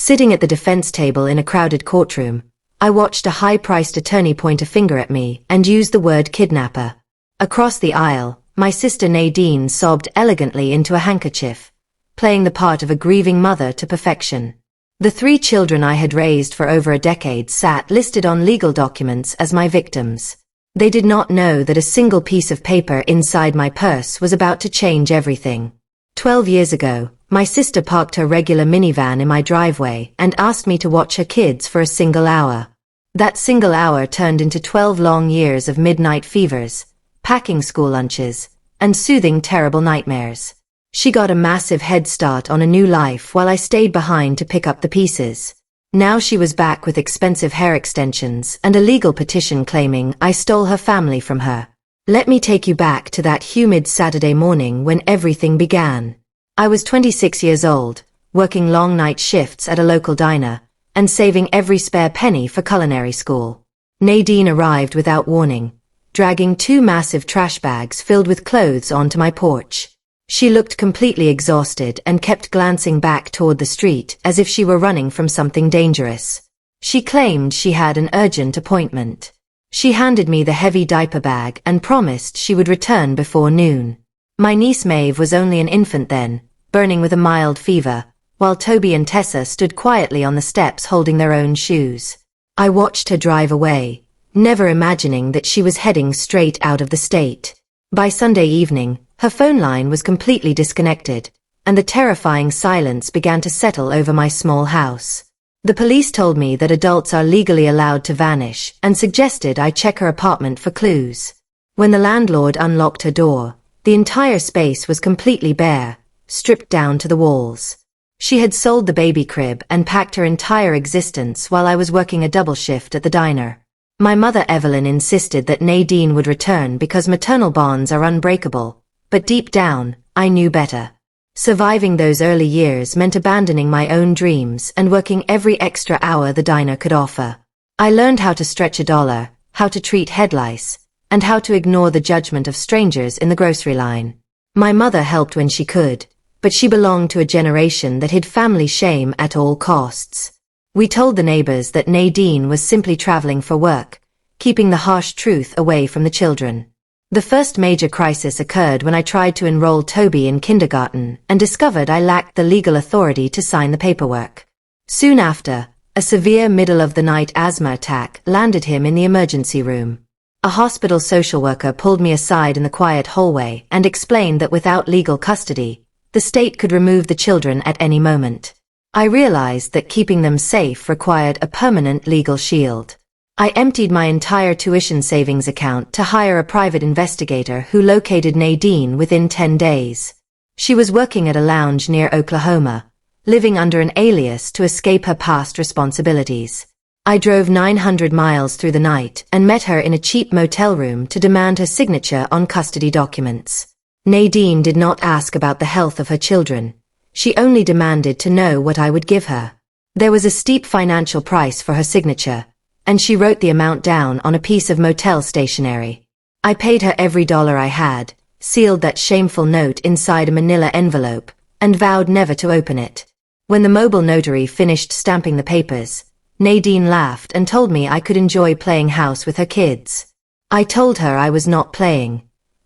Sitting at the defense table in a crowded courtroom, I watched a high-priced attorney point a finger at me and use the word kidnapper. Across the aisle, my sister Nadine sobbed elegantly into a handkerchief, playing the part of a grieving mother to perfection. The 3 children I had raised for over a decade sat listed on legal documents as my victims. They did not know that a single piece of paper inside my purse was about to change everything. 12 years ago, my sister parked her regular minivan in my driveway and asked me to watch her kids for a single hour. That single hour turned into 12 long years of midnight fevers, packing school lunches, and soothing terrible nightmares. She got a massive head start on a new life while I stayed behind to pick up the pieces. Now she was back with expensive hair extensions and a legal petition claiming I stole her family from her. Let me take you back to that humid Saturday morning when everything began. I was 26 years old, working long night shifts at a local diner, and saving every spare penny for culinary school. Nadine arrived without warning, dragging 2 massive trash bags filled with clothes onto my porch. She looked completely exhausted and kept glancing back toward the street as if she were running from something dangerous. She claimed she had an urgent appointment. She handed me the heavy diaper bag and promised she would return before noon. My niece Maeve was only an infant then, burning with a mild fever, while Toby and Tessa stood quietly on the steps holding their own shoes. I watched her drive away, never imagining that she was heading straight out of the state. By Sunday evening, her phone line was completely disconnected, and the terrifying silence began to settle over my small house. The police told me that adults are legally allowed to vanish and suggested I check her apartment for clues. When the landlord unlocked her door, the entire space was completely bare, stripped down to the walls. She had sold the baby crib and packed her entire existence while I was working a double shift at the diner. My mother Evelyn insisted that Nadine would return because maternal bonds are unbreakable, but deep down, I knew better. Surviving those early years meant abandoning my own dreams and working every extra hour the diner could offer. I learned how to stretch a dollar, how to treat head lice, and how to ignore the judgment of strangers in the grocery line. My mother helped when she could, but she belonged to a generation that hid family shame at all costs. We told the neighbors that Nadine was simply traveling for work, keeping the harsh truth away from the children. The first major crisis occurred when I tried to enroll Toby in kindergarten and discovered I lacked the legal authority to sign the paperwork. Soon after, a severe middle-of-the-night asthma attack landed him in the emergency room. A hospital social worker pulled me aside in the quiet hallway and explained that without legal custody, the state could remove the children at any moment. I realized that keeping them safe required a permanent legal shield. I emptied my entire tuition savings account to hire a private investigator who located Nadine within 10 days. She was working at a lounge near Oklahoma, living under an alias to escape her past responsibilities. I drove 900 miles through the night and met her in a cheap motel room to demand her signature on custody documents. Nadine did not ask about the health of her children. She only demanded to know what I would give her. There was a steep financial price for her signature, and she wrote the amount down on a piece of motel stationery. I paid her every dollar I had, sealed that shameful note inside a manila envelope, and vowed never to open it. When the mobile notary finished stamping the papers, Nadine laughed and told me I could enjoy playing house with her kids. I told her I was not playing.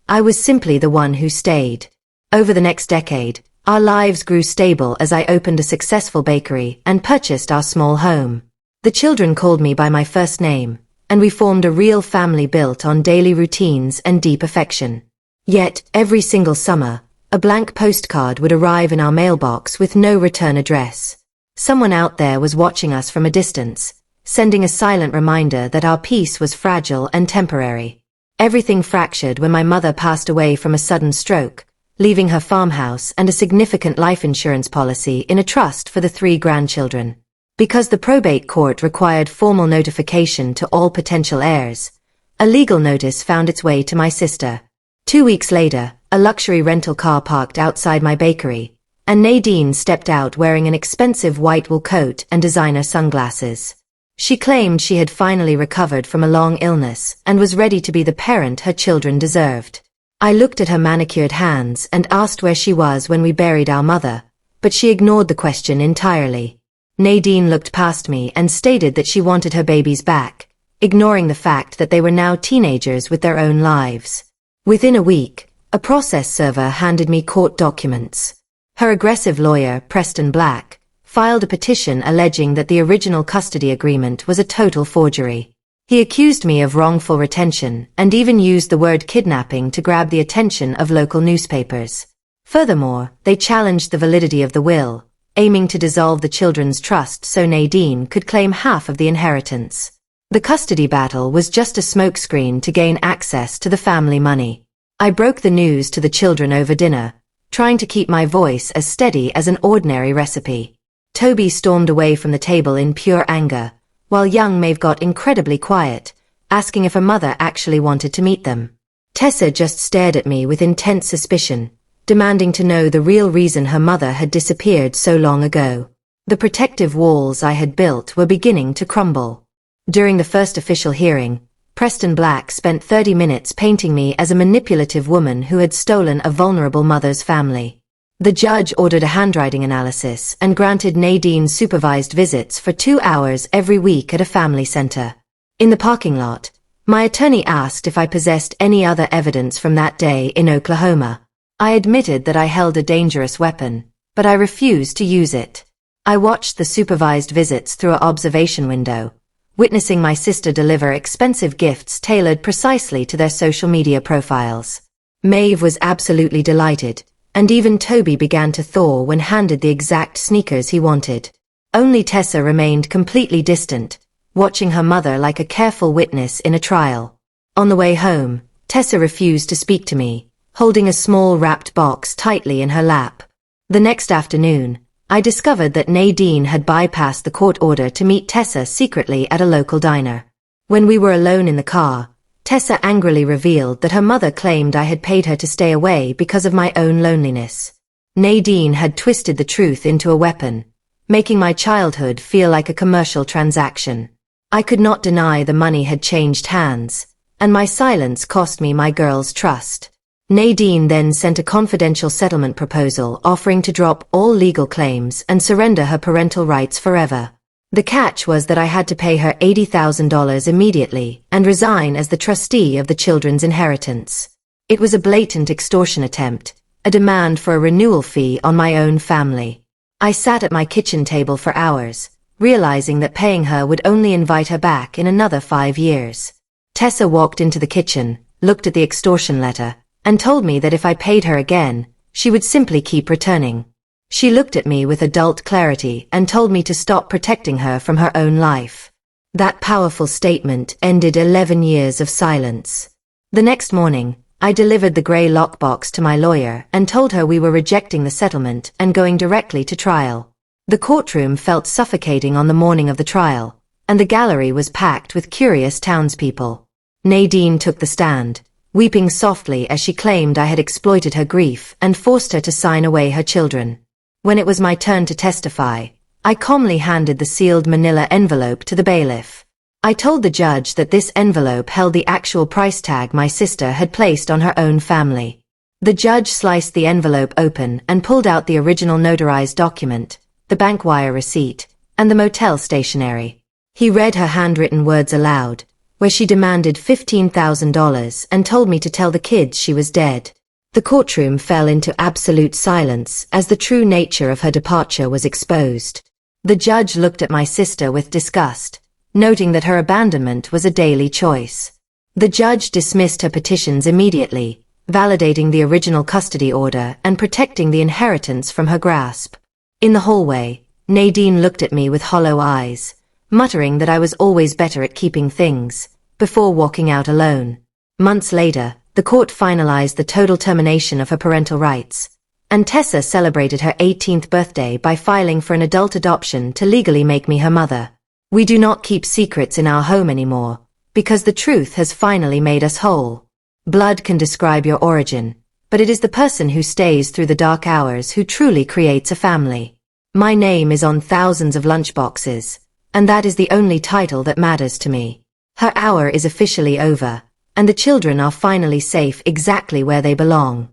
I was simply the one who stayed. Over the next decade, our lives grew stable as I opened a successful bakery and purchased our small home. The children called me by my first name, and we formed a real family built on daily routines and deep affection. Yet, every single summer, a blank postcard would arrive in our mailbox with no return address. Someone out there was watching us from a distance, sending a silent reminder that our peace was fragile and temporary. Everything fractured when my mother passed away from a sudden stroke, leaving her farmhouse and a significant life insurance policy in a trust for the 3 grandchildren. Because the probate court required formal notification to all potential heirs, a legal notice found its way to my sister. 2 weeks later, a luxury rental car parked outside my bakery, and Nadine stepped out wearing an expensive white wool coat and designer sunglasses. She claimed she had finally recovered from a long illness and was ready to be the parent her children deserved. I looked at her manicured hands and asked where she was when we buried our mother, but she ignored the question entirely. Nadine looked past me and stated that she wanted her babies back, ignoring the fact that they were now teenagers with their own lives. Within a week, a process server handed me court documents. Her aggressive lawyer, Preston Black, filed a petition alleging that the original custody agreement was a total forgery. He accused me of wrongful retention and even used the word kidnapping to grab the attention of local newspapers. Furthermore, they challenged the validity of the will, aiming to dissolve the children's trust so Nadine could claim half of the inheritance. The custody battle was just a smokescreen to gain access to the family money. I broke the news to the children over dinner, trying to keep my voice as steady as an ordinary recipe. Toby stormed away from the table in pure anger, while young Maeve got incredibly quiet, asking if her mother actually wanted to meet them. Tessa just stared at me with intense suspicion, demanding to know the real reason her mother had disappeared so long ago. The protective walls I had built were beginning to crumble. During the first official hearing, Preston Black spent 30 minutes painting me as a manipulative woman who had stolen a vulnerable mother's family. The judge ordered a handwriting analysis and granted Nadine supervised visits for 2 hours every week at a family center. In the parking lot, my attorney asked if I possessed any other evidence from that day in Oklahoma. I admitted that I held a dangerous weapon, but I refused to use it. I watched the supervised visits through an observation window, witnessing my sister deliver expensive gifts tailored precisely to their social media profiles. Maeve was absolutely delighted, and even Toby began to thaw when handed the exact sneakers he wanted. Only Tessa remained completely distant, watching her mother like a careful witness in a trial. On the way home, Tessa refused to speak to me, holding a small wrapped box tightly in her lap. The next afternoon, I discovered that Nadine had bypassed the court order to meet Tessa secretly at a local diner. When we were alone in the car, Tessa angrily revealed that her mother claimed I had paid her to stay away because of my own loneliness. Nadine had twisted the truth into a weapon, making my childhood feel like a commercial transaction. I could not deny the money had changed hands, and my silence cost me my girl's trust. Nadine then sent a confidential settlement proposal offering to drop all legal claims and surrender her parental rights forever. The catch was that I had to pay her $80,000 immediately and resign as the trustee of the children's inheritance. It was a blatant extortion attempt, a demand for a renewal fee on my own family. I sat at my kitchen table for hours, realizing that paying her would only invite her back in another 5 years. Tessa walked into the kitchen, looked at the extortion letter, and told me that if I paid her again, she would simply keep returning. She looked at me with adult clarity and told me to stop protecting her from her own life. That powerful statement ended 11 years of silence. The next morning, I delivered the grey lockbox to my lawyer and told her we were rejecting the settlement and going directly to trial. The courtroom felt suffocating on the morning of the trial, and the gallery was packed with curious townspeople. Nadine took the stand, weeping softly as she claimed I had exploited her grief and forced her to sign away her children. When it was my turn to testify, I calmly handed the sealed manila envelope to the bailiff. I told the judge that this envelope held the actual price tag my sister had placed on her own family. The judge sliced the envelope open and pulled out the original notarized document, the bank wire receipt, and the motel stationery. He read her handwritten words aloud, where she demanded $15,000 and told me to tell the kids she was dead. The courtroom fell into absolute silence as the true nature of her departure was exposed. The judge looked at my sister with disgust, noting that her abandonment was a daily choice. The judge dismissed her petitions immediately, validating the original custody order and protecting the inheritance from her grasp. In the hallway, Nadine looked at me with hollow eyes, muttering that I was always better at keeping things, before walking out alone. Months later, the court finalized the total termination of her parental rights, and Tessa celebrated her 18th birthday by filing for an adult adoption to legally make me her mother. We do not keep secrets in our home anymore, because the truth has finally made us whole. Blood can describe your origin, but it is the person who stays through the dark hours who truly creates a family. My name is on thousands of lunchboxes, and that is the only title that matters to me. Her hour is officially over, and the children are finally safe exactly where they belong.